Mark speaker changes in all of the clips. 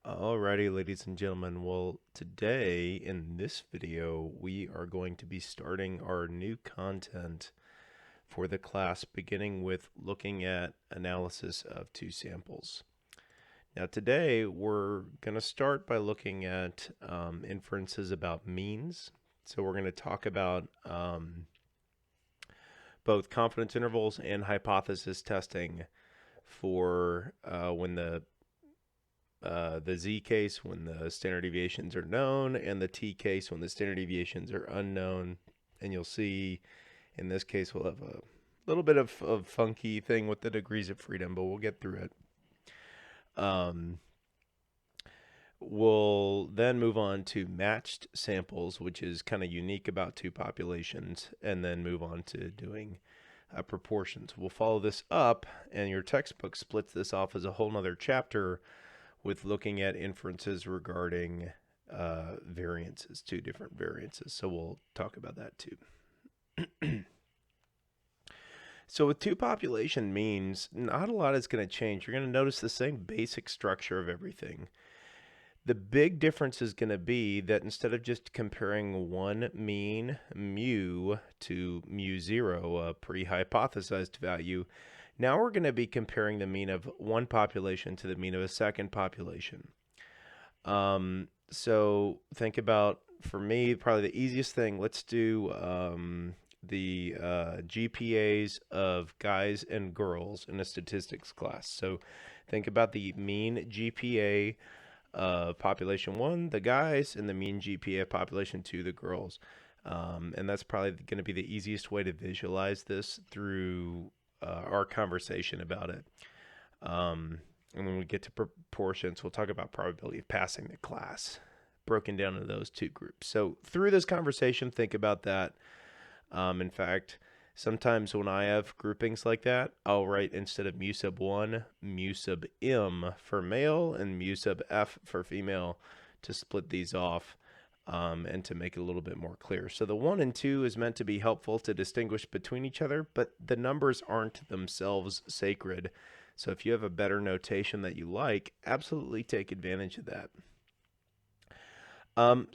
Speaker 1: Alrighty, ladies and gentlemen. Well, today in this video, we are going to be starting our new content for the class, beginning with looking at analysis of two samples. Now, today we're going to start by looking at inferences about means. So we're going to talk about both confidence intervals and hypothesis testing for when the Z case when the standard deviations are known, and the T case when the standard deviations are unknown. And you'll see in this case we'll have a little bit of funky thing with the degrees of freedom, but we'll get through it. We'll then move on to matched samples, which is kind of unique about two populations, and then move on to doing proportions. We'll follow this up, and your textbook splits this off as a whole nother chapter with looking at inferences regarding variances, two different variances. So we'll talk about that too. So with two population means, not a lot is going to change. You're going to notice the same basic structure of everything. The big difference is going to be that instead of just comparing one mean mu to mu zero, a pre-hypothesized value, now we're going to be comparing the mean of one population to the mean of a second population. So think about, for me, probably the easiest thing, let's do the GPAs of guys and girls in a statistics class. So think about the mean GPA of population 1, the guys, and the mean GPA of population 2, the girls. And that's probably going to be the easiest way to visualize this through our conversation about it. And when we get to proportions, we'll talk about probability of passing the class, broken down into those two groups. So through this conversation, think about that. In fact, sometimes when I have groupings like that, I'll write, instead of mu sub 1, mu sub m for male and mu sub f for female, to split these off and to make it a little bit more clear. So the 1 and 2 is meant to be helpful to distinguish between each other, but the numbers aren't themselves sacred. So if you have a better notation that you like, absolutely take advantage of that.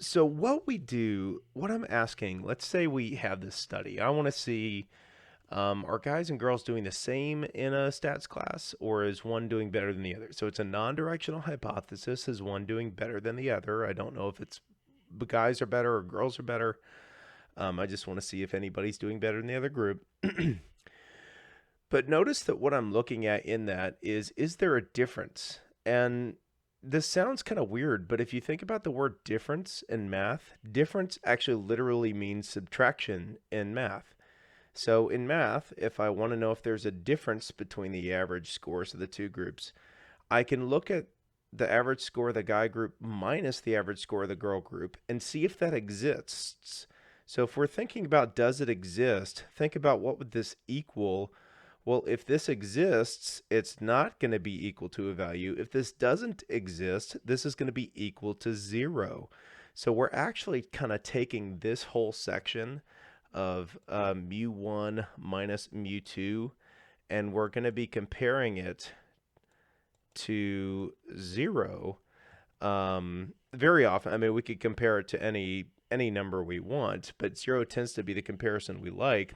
Speaker 1: So what we do, what I'm asking, let's say we have this study. I want to see, are guys and girls doing the same in a stats class, or is one doing better than the other? So it's a non-directional hypothesis. Is one doing better than the other? I don't know if it's guys are better or girls are better. I just want to see if anybody's doing better than the other group. But notice that what I'm looking at in that is there a difference? And this sounds kind of weird, but if you think about the word difference in math, difference actually literally means subtraction in math. So in math, if I want to know if there's a difference between the average scores of the two groups, I can look at the average score of the guy group minus the average score of the girl group and see if that exists. So if we're thinking about, does it exist, think about, what would this equal? Well, if this exists, it's not going to be equal to a value. If this doesn't exist, this is going to be equal to 0. So we're actually kind of taking this whole section of mu1 minus mu2, and we're going to be comparing it to 0. Very often, I mean, we could compare it to any number we want, but 0 tends to be the comparison we like,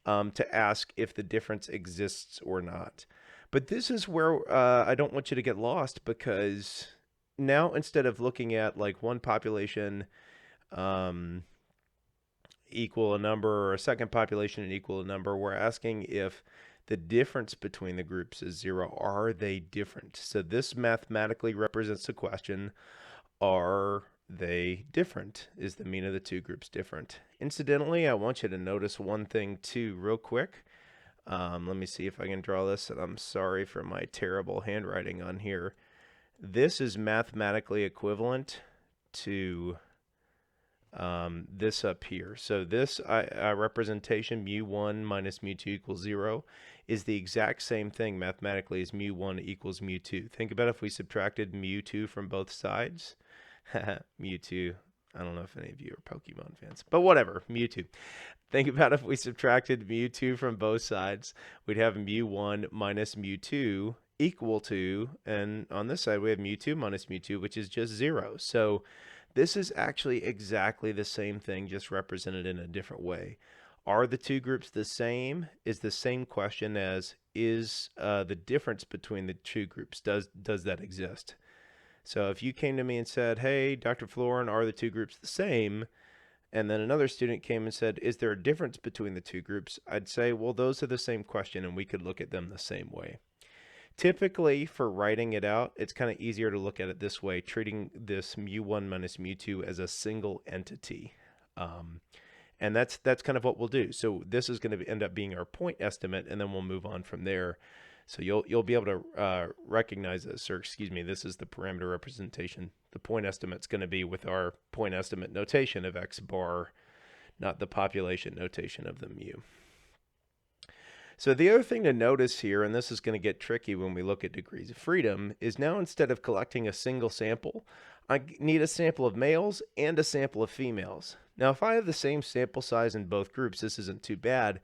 Speaker 1: to ask if the difference exists or not. But this is where I don't want you to get lost, because now, instead of looking at like one population equal a number, or a second population equal a number, we're asking if the difference between the groups is 0. Are they different? So this mathematically represents the question, are they different? Is the mean of the two groups different? Incidentally, I want you to notice one thing too real quick. Let me see if I can draw this, and I'm sorry for my terrible handwriting on here. This is mathematically equivalent to this up here. So this representation, mu1 minus mu2 equals 0, is the exact same thing mathematically as mu1 equals mu2. Think about if we subtracted mu2 from both sides. Mewtwo. I don't know if any of you are Pokemon fans, but whatever, Mewtwo. Think about if we subtracted Mewtwo from both sides, we'd have mu1 minus mu2 equal to, and on this side we have mu2 minus mu2, which is just 0. So this is actually exactly the same thing, just represented in a different way. Are the two groups the same? Is the same question as, is the difference between the two groups, does that exist? So if you came to me and said, hey, Dr. Florin, are the two groups the same? And then another student came and said, is there a difference between the two groups? I'd say, well, those are the same question, and we could look at them the same way. Typically, for writing it out, it's kind of easier to look at it this way, treating this mu1 minus mu2 as a single entity. And that's kind of what we'll do. So this is going to end up being our point estimate, and then we'll move on from there. So you'll be able to recognize this, or excuse me, this is the parameter representation. The point estimate's going to be with our point estimate notation of x bar, not the population notation of the mu. So the other thing to notice here, and this is going to get tricky when we look at degrees of freedom, is now instead of collecting a single sample, I need a sample of males and a sample of females. Now, if I have the same sample size in both groups, this isn't too bad,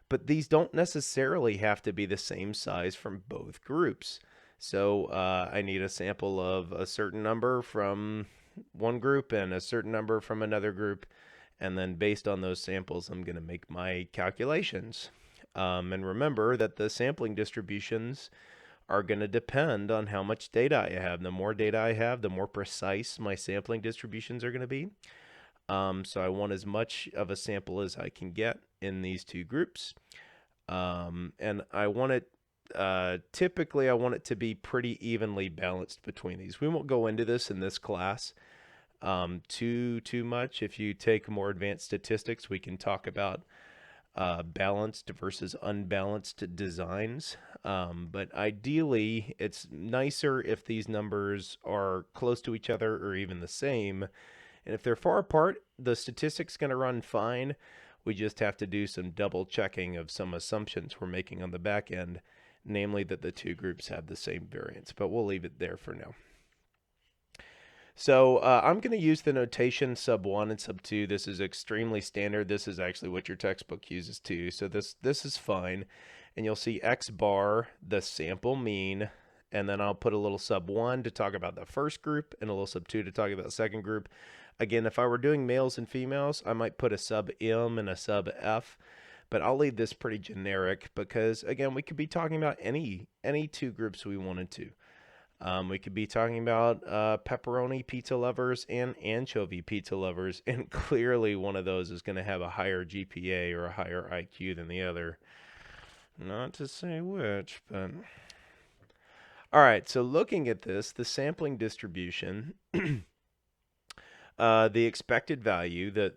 Speaker 1: but these don't necessarily have to be the same size from both groups. So I need a sample of a certain number from one group and a certain number from another group, and then based on those samples, I'm going to make my calculations. And remember that the sampling distributions are going to depend on how much data I have. The more data I have, the more precise my sampling distributions are going to be. So I want as much of a sample as I can get in these two groups. And I want it, typically I want it to be pretty evenly balanced between these. We won't go into this in this class too much. If you take more advanced statistics, we can talk about balanced versus unbalanced designs. But ideally, it's nicer if these numbers are close to each other or even the same. And if they're far apart, the statistic's going to run fine. We just have to do some double checking of some assumptions we're making on the back end, namely that the two groups have the same variance. But we'll leave it there for now. So I'm going to use the notation sub 1 and sub 2. This is extremely standard. This is actually what your textbook uses too. So this is fine. And you'll see x bar, the sample mean, and then I'll put a little sub 1 to talk about the first group and a little sub 2 to talk about the second group. Again, if I were doing males and females, I might put a sub m and a sub f. But I'll leave this pretty generic because, again, we could be talking about any two groups we wanted to. We could be talking about pepperoni pizza lovers and anchovy pizza lovers, and clearly one of those is going to have a higher GPA or a higher IQ than the other. Not to say which, but... All right, so looking at this, the sampling distribution, the expected value that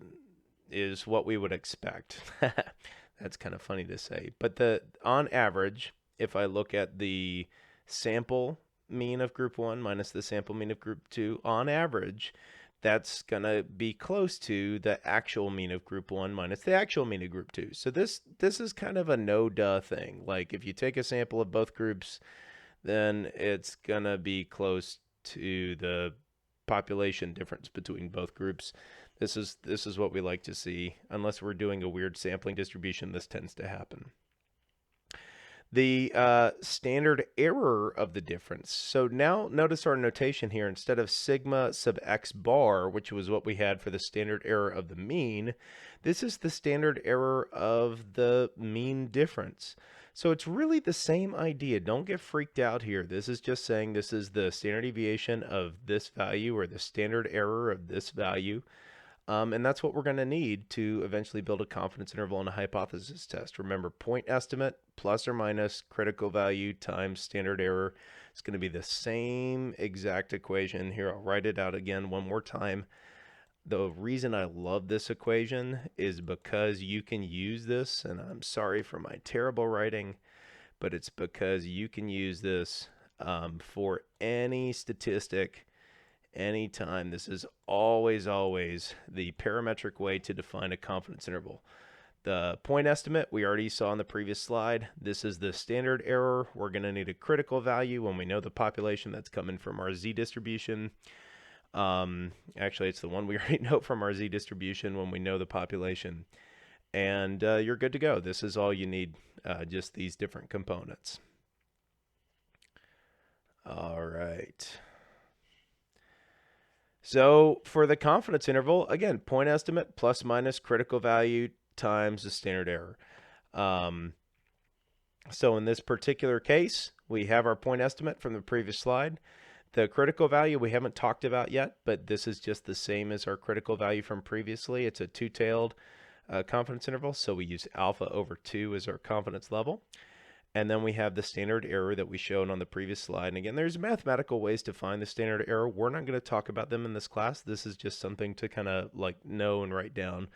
Speaker 1: is what we would expect. That's kind of funny to say. But on average, if I look at the sample mean of group 1 minus the sample mean of group 2, on average, that's going to be close to the actual mean of group 1 minus the actual mean of group 2. So this is kind of a no-duh thing. Like if you take a sample of both groups, then it's going to be close to the population difference between both groups. This is what we like to see. Unless we're doing a weird sampling distribution, this tends to happen. The standard error of the difference. So now notice our notation here. Instead of sigma sub x bar, which was what we had for the standard error of the mean, this is the standard error of the mean difference. So it's really the same idea. Don't get freaked out here. This is just saying this is the standard deviation of this value or the standard error of this value. And that's what we're going to need to eventually build a confidence interval and a hypothesis test. Remember, point estimate plus or minus critical value times standard error. It's going to be the same exact equation. Here, I'll write it out again one more time. The reason I love this equation is because you can use this, and I'm sorry for my terrible writing, but it's because you can use this for any statistic, anytime. This is always the parametric way to define a confidence interval. The point estimate we already saw in the previous slide. This is the standard error. We're going to need a critical value when we know the population that's coming from our z distribution. Actually, it's the one we already know from our z distribution when we know the population. And you're good to go. This is all you need, just these different components. All right. So for the confidence interval, again, point estimate plus minus critical value times the standard error. Um, so in this particular case, we have our point estimate from the previous slide. The critical value we haven't talked about yet, but this is just the same as our critical value from previously. It's a two-tailed confidence interval, so we use alpha over 2 as our confidence level. And then we have the standard error that we showed on the previous slide. And again, there's mathematical ways to find the standard error. We're not going to talk about them in this class. This is just something to kind of like know and write down,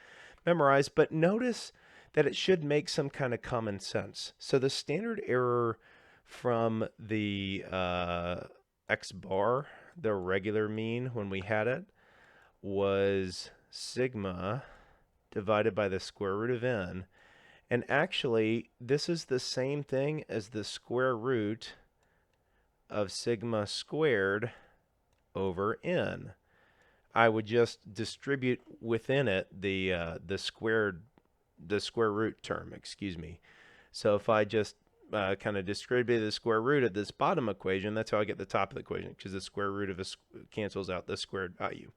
Speaker 1: memorize. But notice that it should make some kind of common sense. So the standard error from the x bar, the regular mean when we had it, was sigma divided by the square root of n. And actually, this is the same thing as the square root of sigma squared over n. I would just distribute within it the square root term, excuse me. So if I just kind of distribute the square root of this bottom equation, that's how I get the top of the equation, because the square root of it cancels out the squared value.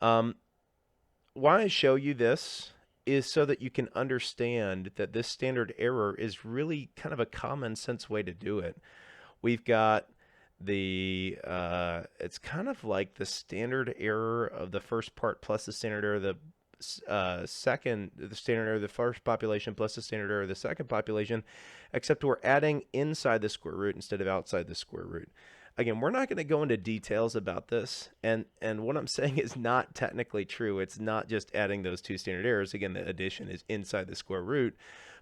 Speaker 1: Why I show you this is so that you can understand that this standard error is really kind of a common sense way to do it. We've got the, it's kind of like the standard error of the first part plus the standard error of the the standard error of the first population plus the standard error of the second population, except we're adding inside the square root instead of outside the square root. Again, we're not going to go into details about this, and what I'm saying is not technically true. It's not just adding those two standard errors. Again, the addition is inside the square root,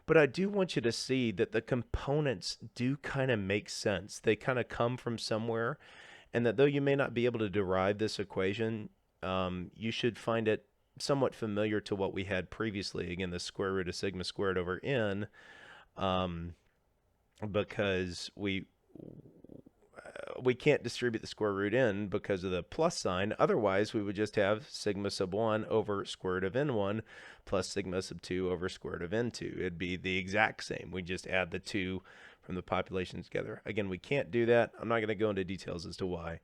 Speaker 1: but I do want you to see that the components do kind of make sense. They kind of come from somewhere, and that though you may not be able to derive this equation, you should find it somewhat familiar to what we had previously. Again, the square root of sigma squared over n, because we can't distribute the square root n because of the plus sign. Otherwise, we would just have sigma sub 1 over square root of n1 plus sigma sub 2 over square root of n2. It'd be the exact same. We just add the two from the populations together. Again, we can't do that. I'm not going to go into details as to why.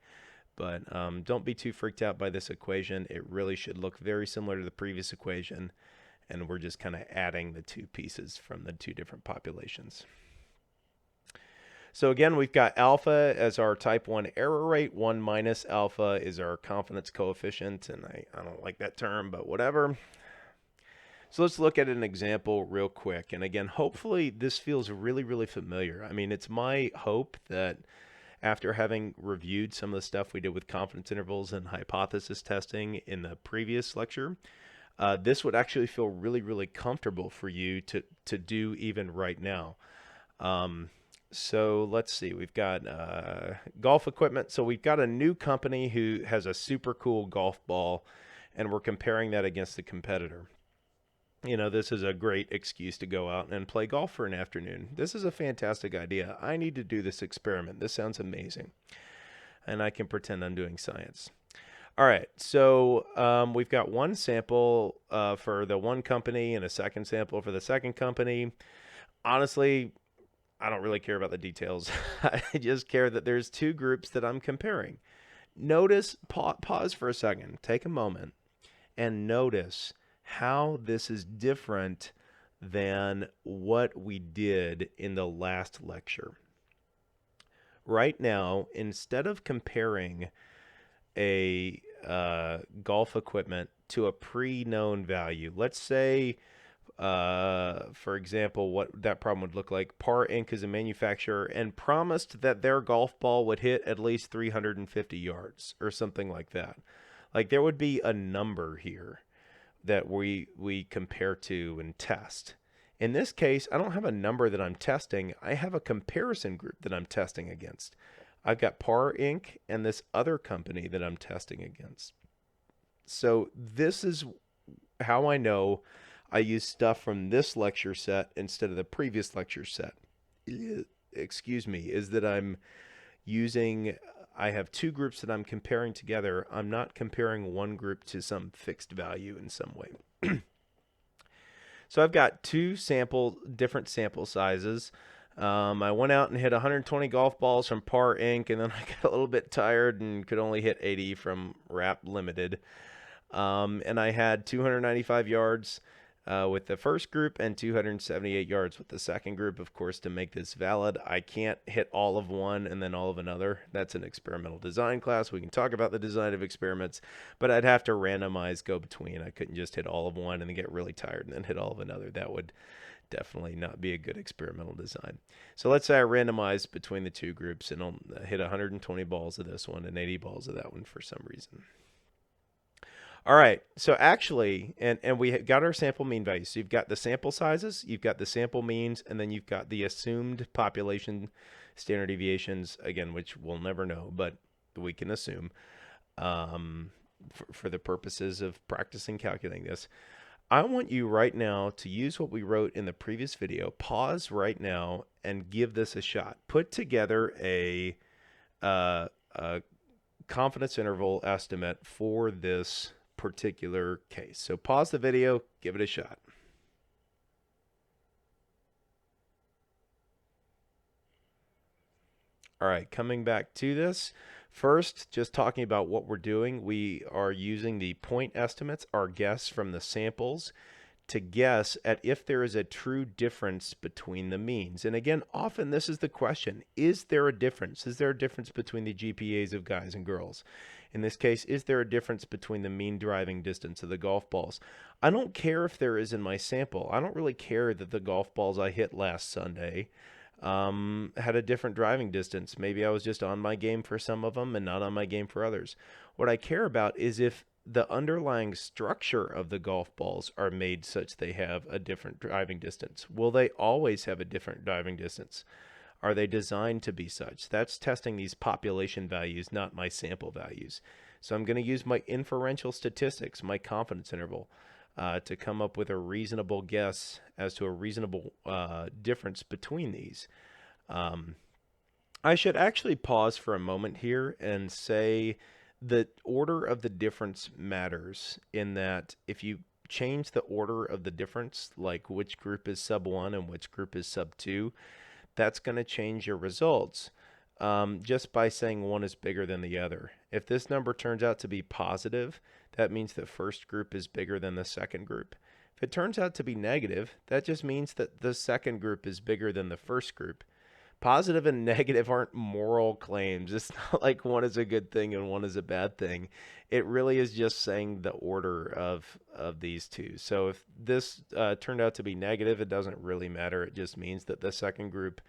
Speaker 1: But don't be too freaked out by this equation. It really should look very similar to the previous equation. And we're just kind of adding the two pieces from the two different populations. So again, we've got alpha as our type 1 error rate. 1 minus alpha is our confidence coefficient. And I don't like that term, but whatever. So let's look at an example real quick. And again, hopefully this feels really, really familiar. I mean, it's my hope that after having reviewed some of the stuff we did with confidence intervals and hypothesis testing in the previous lecture, this would actually feel really, really comfortable for you to do even right now. So let's see, we've got golf equipment. So we've got a new company who has a super cool golf ball, and we're comparing that against the competitor. You know, this is a great excuse to go out and play golf for an afternoon. This is a fantastic idea. I need to do this experiment. This sounds amazing. And I can pretend I'm doing science. All right, so we've got one sample for the one company and a second sample for the second company. Honestly, I don't really care about the details. I just care that there's two groups that I'm comparing. Notice, pause for a second, take a moment, and notice how this is different than what we did in the last lecture. Right now, instead of comparing a golf equipment to a pre-known value, let's say, for example, what that problem would look like. Par Inc. is a manufacturer and promised that their golf ball would hit at least 350 yards or something like that. Like there would be a number here that we compare to and test. In this case, I don't have a number that I'm testing. I have a comparison group that I'm testing against. I've got Par Inc. and this other company that I'm testing against. So this is how I know I use stuff from this lecture set instead of the previous lecture set. Excuse me, is that I have two groups that I'm comparing together. I'm not comparing one group to some fixed value in some way. So I've got two different sample sizes. I went out and hit 120 golf balls from Par Inc., and then I got a little bit tired and could only hit 80 from Wrap Limited. And I had 295 yards with the first group and 278 yards with the second group. Of course, to make this valid, I can't hit all of one and then all of another. That's an experimental design class. We can talk about the design of experiments, but I'd have to randomize go between. I couldn't just hit all of one and then get really tired and then hit all of another. That would definitely not be a good experimental design. So let's say I randomize between the two groups and I'll hit 120 balls of this one and 80 balls of that one for some reason. All right, so actually, and we got our sample mean values. So you've got the sample sizes, you've got the sample means, and then you've got the assumed population standard deviations, again, which we'll never know, but we can assume for the purposes of practicing calculating this. I want you right now to use what we wrote in the previous video. Pause right now and give this a shot. Put together a confidence interval estimate for this particular case. So pause the video, give it a shot. All right, coming back to this. First, just talking about what we're doing, we are using the point estimates, our guess from the samples, to guess at if there is a true difference between the means. And again, often this is the question, is there a difference? Is there a difference between the GPAs of guys and girls? In this case, is there a difference between the mean driving distance of the golf balls? I don't care if there is in my sample. I don't really care that the golf balls I hit last Sunday had a different driving distance. Maybe I was just on my game for some of them and not on my game for others. What I care about is if the underlying structure of the golf balls are made such they have a different driving distance. Will they always have a different driving distance? Are they designed to be such? That's testing these population values, not my sample values. So I'm going to use my inferential statistics, my confidence interval, to come up with a reasonable guess as to a reasonable difference between these. I should actually pause for a moment here and say the order of the difference matters, in that if you change the order of the difference, like which group is sub 1 and which group is sub 2, that's going to change your results just by saying one is bigger than the other. If this number turns out to be positive, that means the first group is bigger than the second group. If it turns out to be negative, that just means that the second group is bigger than the first group. Positive and negative aren't moral claims. It's not like one is a good thing and one is a bad thing. It really is just saying the order of these two. So if this turned out to be negative, it doesn't really matter. It just means that the second group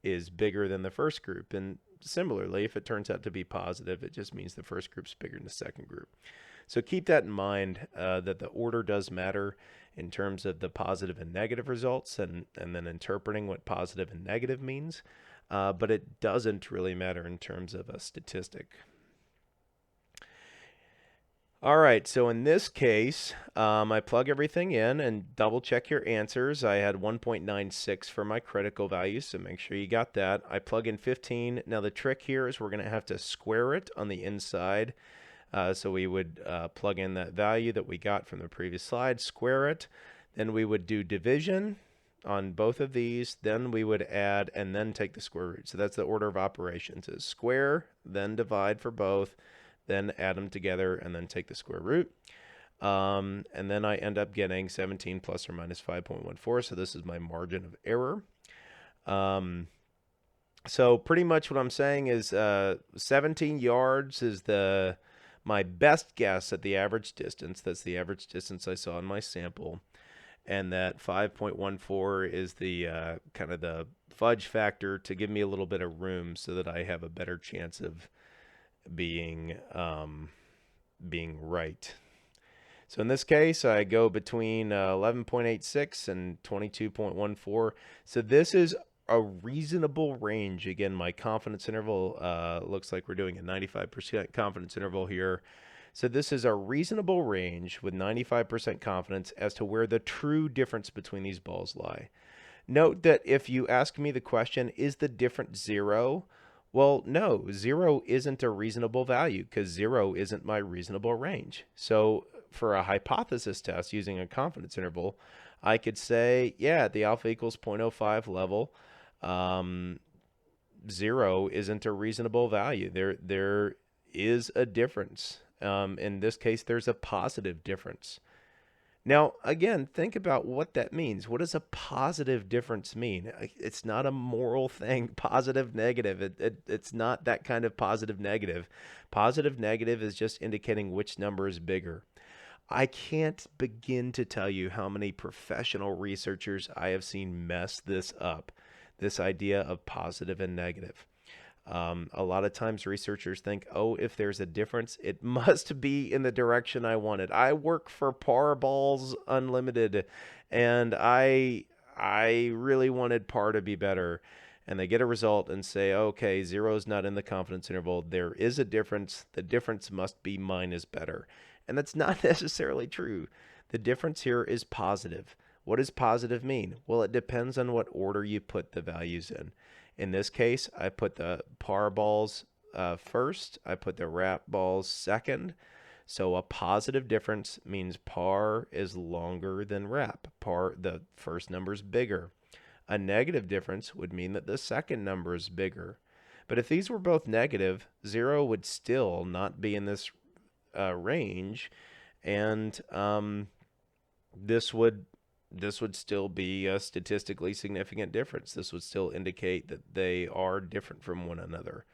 Speaker 1: is bigger than the first group. And similarly, if it turns out to be positive, it just means the first group's bigger than the second group. So keep that in mind, that the order does matter in terms of the positive and negative results, and then interpreting what positive and negative means. But it doesn't really matter in terms of a statistic. All right, so in this case, I plug everything in and double check your answers. I had 1.96 for my critical value, so make sure you got that. I plug in 15. Now the trick here is we're going to have to square it on the inside. So we would plug in that value that we got from the previous slide, square it. Then we would do division on both of these. Then we would add and then take the square root. So that's the order of operations, is square, then divide for both, then add them together, and then take the square root. And then I end up getting 17 plus or minus 5.14. So this is my margin of error. So pretty much what I'm saying is 17 yards is my best guess at the average distance. That's the average distance I saw in my sample. And that 5.14 is the kind of the fudge factor to give me a little bit of room so that I have a better chance of being right. So in this case, I go between 11.86 and 22.14. So this is a reasonable range. Again, my confidence interval looks like we're doing a 95% confidence interval here. So this is a reasonable range with 95% confidence as to where the true difference between these balls lie. Note that if you ask me the question, is the difference 0? Well, no, 0 isn't a reasonable value because 0 isn't my reasonable range. So for a hypothesis test using a confidence interval, I could say, yeah, at the alpha equals 0.05 level, Um, 0 isn't a reasonable value. There is a difference. In this case, there's a positive difference. Now, again, think about what that means. What does a positive difference mean? It's not a moral thing, positive, negative. It's not that kind of positive, negative. Positive, negative is just indicating which number is bigger. I can't begin to tell you how many professional researchers I have seen mess this up, this idea of positive and negative. A lot of times researchers think, oh, if there's a difference, it must be in the direction I wanted. I work for Parballs Unlimited, and I really wanted par to be better. And they get a result and say, okay, 0 is not in the confidence interval. There is a difference. The difference must be mine is better. And that's not necessarily true. The difference here is positive. What does positive mean? Well, it depends on what order you put the values in. In this case, I put the par balls first. I put the wrap balls second. So a positive difference means par is longer than wrap. Par, the first number is bigger. A negative difference would mean that the second number is bigger. But if these were both negative, 0 would still not be in this range, and this would still be a statistically significant difference. This would still indicate that they are different from one another.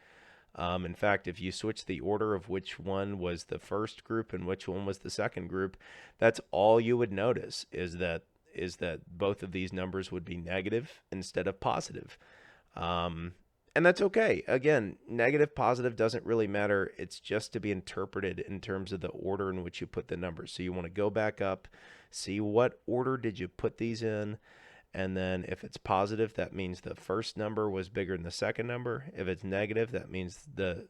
Speaker 1: In fact, if you switch the order of which one was the first group and which one was the second group, that's all you would notice is that both of these numbers would be negative instead of positive. And that's okay. Again, negative, positive doesn't really matter. It's just to be interpreted in terms of the order in which you put the numbers. So you want to go back up, see what order did you put these in, and then if it's positive, that means the first number was bigger than the second number. If it's negative, that means the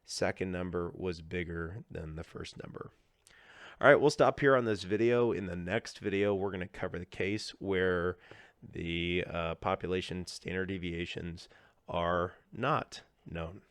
Speaker 1: second number was bigger than the first number. All right, we'll stop here on this video. In the next video, we're going to cover the case where the population standard deviations are not known.